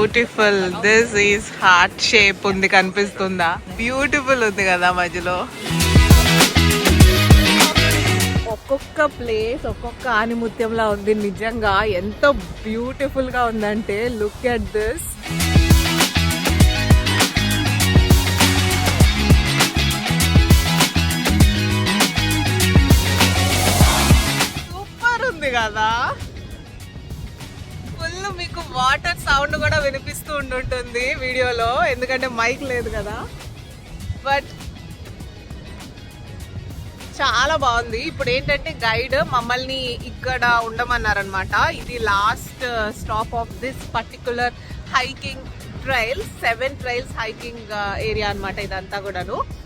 Beautiful. This is heart shape ఉంది, కనిపిస్తుందా? Beautiful ఉంది కదా మధ్యలో. ఒక్కొక్క ప్లేస్ ఒక్కొక్క ఆనిముత్యంలా ఉంది. నిజంగా ఎంత బ్యూటిఫుల్ గా ఉందంటే లుక్ ఎట్ దిస్. సూపర్ ఉంది కదా. ఫుల్ మీకు వాటర్ సౌండ్ కూడా వినిపిస్తూ ఉంటుంటుంది వీడియోలో, ఎందుకంటే మైక్ లేదు కదా. బట్ చాలా బాగుంది. ఇప్పుడు ఏంటంటే గైడ్ మమ్మల్ని ఇక్కడ ఉండమన్నారనమాట. ఇది last stop of this particular hiking trails. 7 trails hiking area అనమాట ఇదంతా కూడాను.